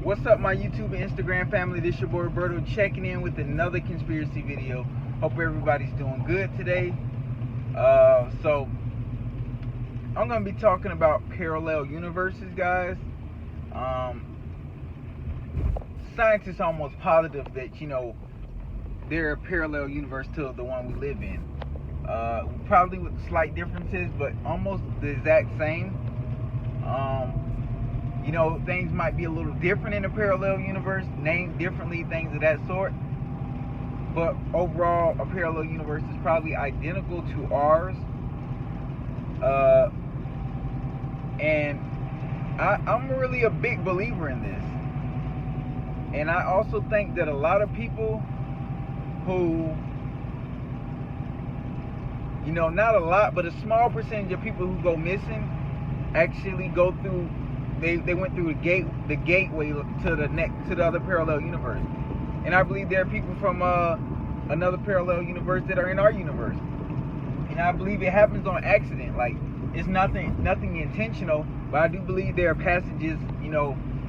What's up, my YouTube and Instagram family? This your boy Roberto checking in with another conspiracy video. Hope everybody's doing good today. So I'm gonna be talking about parallel universes, guys. Scientists are almost positive that they're a parallel universe to the one we live in. Probably with slight differences, but almost the exact same. Things might be a little different in a parallel universe, named differently, things of that sort. But overall, a parallel universe is probably identical to ours. And I'm really a big believer in this. And I also think that a lot of people who, not a lot, but a small percentage of people who go missing actually go through. They went through the gateway to the other parallel universe, and I believe there are people from another parallel universe that are in our universe, and I believe it happens on accident. Like, it's nothing intentional, but I do believe there are passages,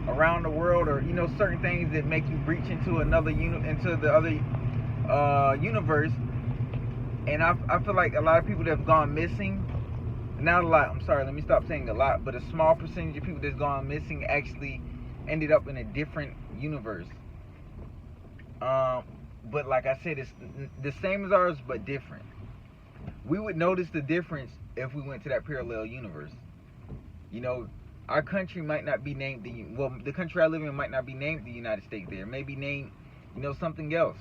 around the world, or certain things that make you breach into into the other universe, and I feel like a lot of people that have gone missing. Not a lot, I'm sorry, let me stop saying a lot, but a small percentage of people that's gone missing actually ended up in a different universe. But like I said, it's the same as ours, but different. We would notice the difference if we went to that parallel universe. Our country might not be named the country I live in might not be named the United States there. It may be named, something else.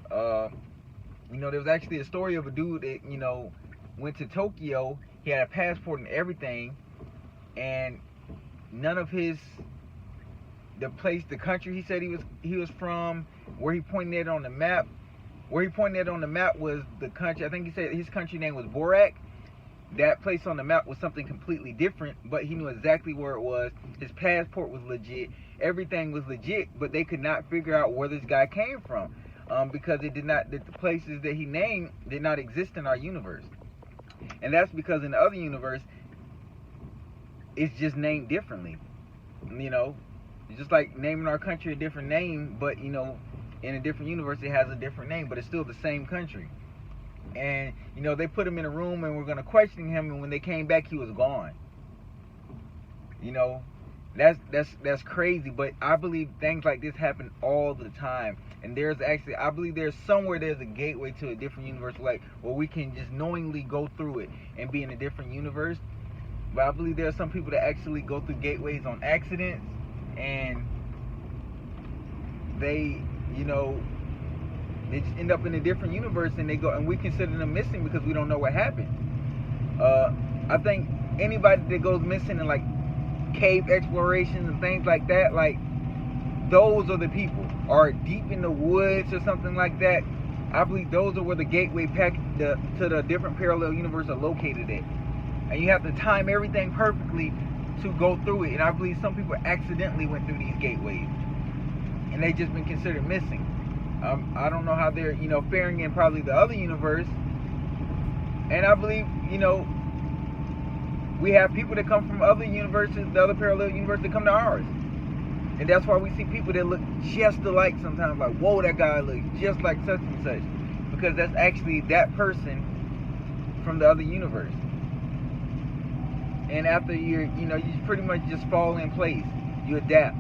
There was actually a story of a dude that, went to Tokyo. He had a passport and everything, and none of the country he said he was from, where he pointed at on the map was the country. I think he said his country name was Borak. That place on the map was something completely different, but he knew exactly where it was. His passport was legit. Everything was legit, but they could not figure out where this guy came from, because the places that he named did not exist in our universe. And that's because in the other universe, it's just named differently. It's just like naming our country a different name, but in a different universe it has a different name, but it's still the same country. And they put him in a room and were going to question him, and when they came back, he was gone. That's crazy, but I believe things like this happen all the time. And I believe there's a gateway to a different universe, like where we can just knowingly go through it and be in a different universe. But I believe there are some people that actually go through gateways on accidents, and they just end up in a different universe, and we consider them missing because we don't know what happened. I think anybody that goes missing in like cave explorations and things like that, like those are the people, or deep in the woods or something like that. I believe those are where the gateway to the different parallel universe are located at, and you have to time everything perfectly to go through it. And I believe some people accidentally went through these gateways, and they just been considered missing. I don't know how they're faring in probably the other universe, and I believe we have people that come from other universes, the other parallel universe, that come to ours. And that's why we see people that look just alike sometimes, like, whoa, that guy looks just like such and such. Because that's actually that person from the other universe. And after you pretty much just fall in place. You adapt.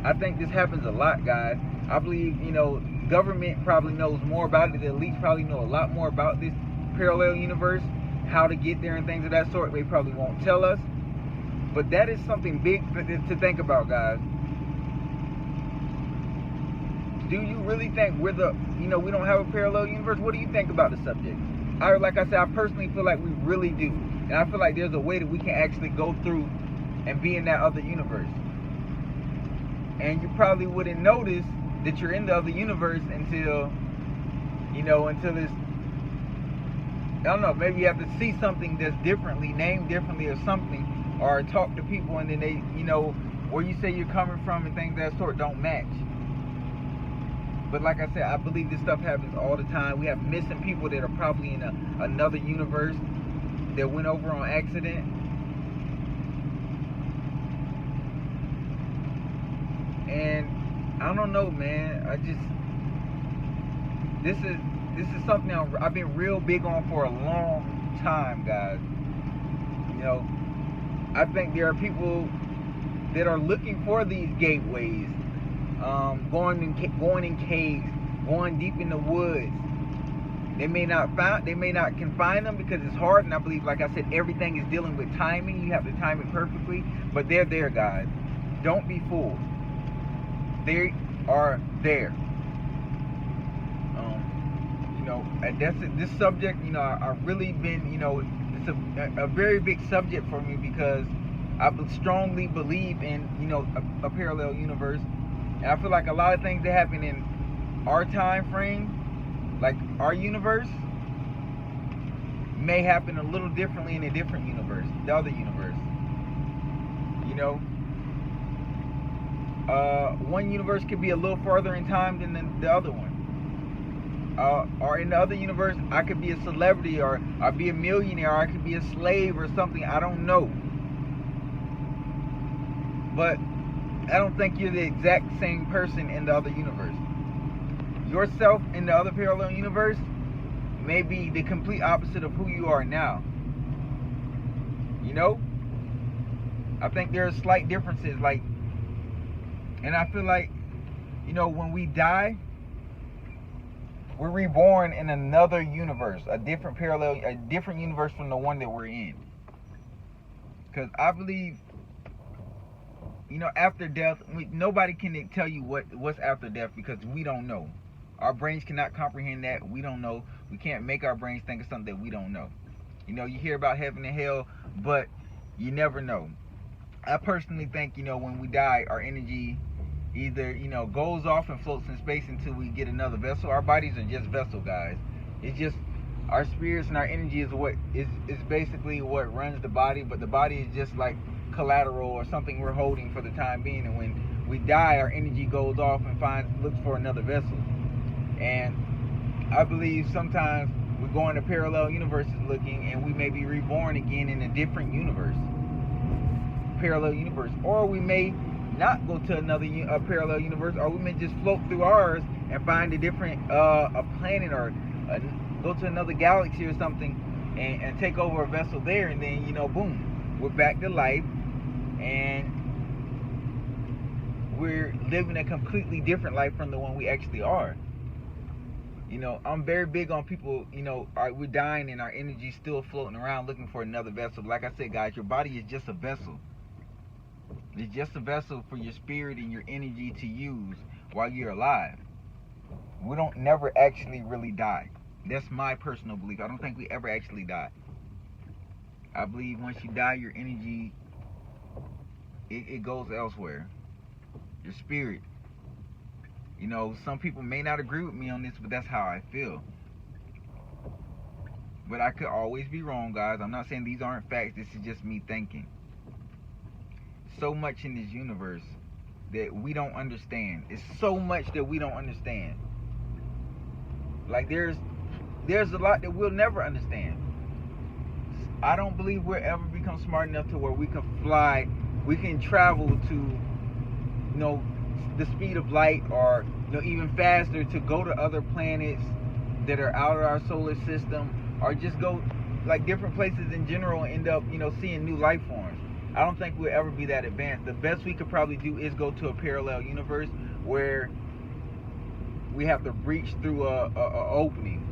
I think this happens a lot, guys. I believe, government probably knows more about it. The elites probably know a lot more about this parallel universe, how to get there and things of that sort. They probably won't tell us. But that is something big to think about, guys. Do you really think we don't have a parallel universe? What do you think about the subject? Like I said, I personally feel like we really do. And I feel like there's a way that we can actually go through and be in that other universe. And you probably wouldn't notice that you're in the other universe until it's, I don't know, maybe you have to see something that's named differently or something, or talk to people, and then they, where you say you're coming from and things of that sort don't match. But like I said, I believe this stuff happens all the time. We have missing people that are probably in another universe that went over on accident. I don't know, man. This is something I've been real big on for a long time, guys. You know, I think there are people that are looking for these gateways, going in caves, going deep in the woods. They may not can find them because it's hard, and I believe, like I said, everything is dealing with timing. You have to time it perfectly, but they're there, guys. Don't be fooled. They are there. You know, this subject, you know, I've really been, you know, it's a very big subject for me because I strongly believe in, you know, a parallel universe, and I feel like a lot of things that happen in our time frame, like our universe, may happen a little differently in a different universe, the other universe. You know, one universe could be a little further in time than the other one. Or in the other universe, I could be a celebrity, or I'd be a millionaire, or I could be a slave or something. I don't know. But I don't think you're the exact same person in the other universe. Yourself in the other parallel universe may be the complete opposite of who you are now. You know? I think there are slight differences, like, and I feel like, you know, when we die, we're reborn in another universe, a different universe from the one that we're in. Because I believe, you know, after death, nobody can tell you what's after death because we don't know. Our brains cannot comprehend that. We don't know. We can't make our brains think of something that we don't know. You know, you hear about heaven and hell, but you never know. I personally think, you know, when we die, our energy either, you know, goes off and floats in space until we get another vessel. Our bodies are just vessel, guys. It's just our spirits and our energy is basically what runs the body, but the body is just like collateral or something we're holding for the time being. And when we die, our energy goes off and looks for another vessel. And I believe sometimes we go into parallel universes looking, and we may be reborn again in a different universe, parallel universe, or we may not go to another parallel universe, or we may just float through ours and find a different a planet, or go to another galaxy or something, and take over a vessel there, and then, you know, boom, we're back to life, and we're living a completely different life from the one we actually are. You know, I'm very big on people, you know, we're dying and our energy's still floating around looking for another vessel. Like I said, guys, your body is just a vessel. It's just a vessel for your spirit and your energy to use while you're alive. We don't never actually really die. That's my personal belief. I don't think we ever actually die. I believe once you die, your energy, it goes elsewhere. Your spirit. You know, some people may not agree with me on this, but that's how I feel. But I could always be wrong, guys. I'm not saying these aren't facts. This is just me thinking. So much in this universe that we don't understand. It's so much that we don't understand. Like, there's a lot that we'll never understand. I don't believe we'll ever become smart enough to where we can fly, we can travel to, you know, the speed of light, or, you know, even faster, to go to other planets that are out of our solar system, or just go like different places in general and end up, you know, seeing new life forms. I don't think we'll ever be that advanced. The best we could probably do is go to a parallel universe where we have to breach through a opening.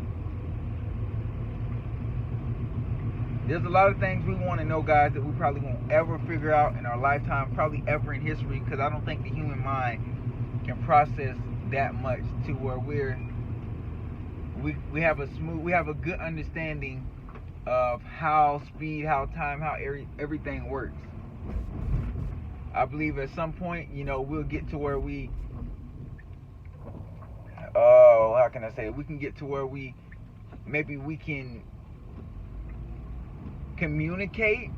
There's a lot of things we want to know, guys, that we probably won't ever figure out in our lifetime, probably ever in history, because I don't think the human mind can process that much to where we have a good understanding of how speed, how time, how everything works. I believe at some point, you know, we'll get to where we how can I say it? We can get to where maybe we can communicate.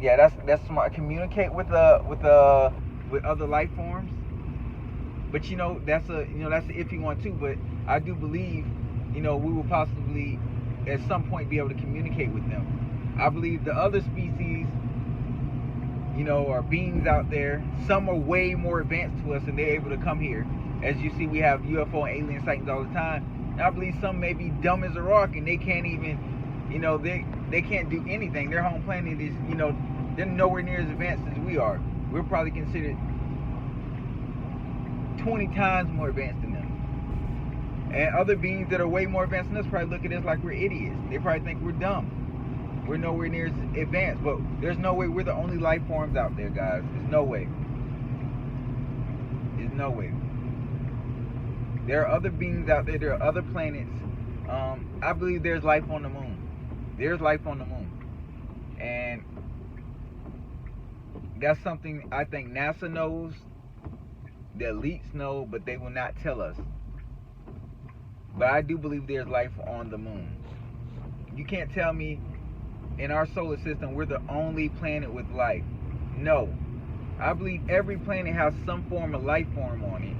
Yeah, that's smart. Communicate with other life forms. But, you know, that's an iffy one too. But I do believe, you know, we will possibly at some point be able to communicate with them. I believe the other species are beings out there. Some are way more advanced to us, and they're able to come here. As you see, we have UFO and alien sightings all the time. And I believe some may be dumb as a rock, and they can't even, they can't do anything. Their home planet is, they're nowhere near as advanced as we are. We're probably considered 20 times more advanced than them. And other beings that are way more advanced than us probably look at us like we're idiots. They probably think we're dumb. We're nowhere near as advanced, but there's no way we're the only life forms out there, guys. There's no way. There's no way. There are other beings out there. There are other planets. I believe there's life on the moon. There's life on the moon. And that's something I think NASA knows, the elites know, but they will not tell us. But I do believe there's life on the moon. You can't tell me in our solar system we're the only planet with life. No. I believe every planet has some form of life form on it.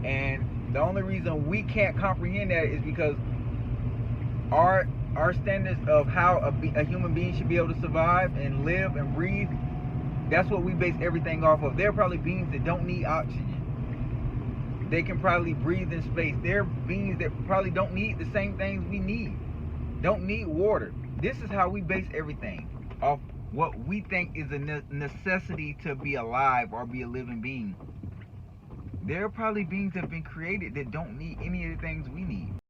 And the only reason we can't comprehend that is because our standards of how a human being should be able to survive and live and breathe, that's what we base everything off of. There are probably beings that don't need oxygen. They can probably breathe in space. There are beings that probably don't need the same things we need. Don't need water. This is how we base everything off what we think is a necessity to be alive or be a living being. There are probably beings that have been created that don't need any of the things we need.